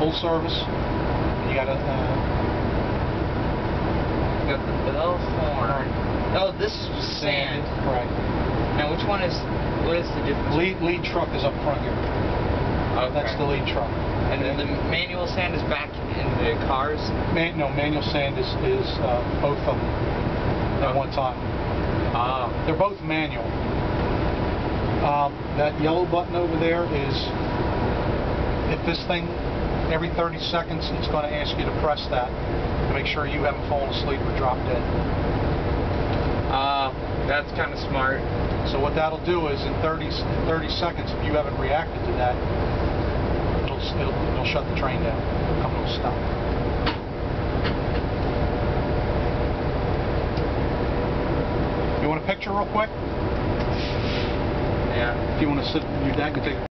full service. You got a got the bell horn. Oh, this is sand. Right. Now, which one is? What is the difference? Lead truck is up front here. Okay. That's the lead truck. And then the manual sand is back in the cars? No, manual sand is both of them at one time. They're both manual. That yellow button over there is, if this thing, every 30 seconds, it's going to ask you to press that to make sure you haven't fallen asleep or dropped dead. That's kind of smart. So what that'll do is in 30 seconds, if you haven't reacted to that, it'll shut the train down. It'll come to a stop. You want a picture real quick? Yeah. If you want to sit, your dad can take a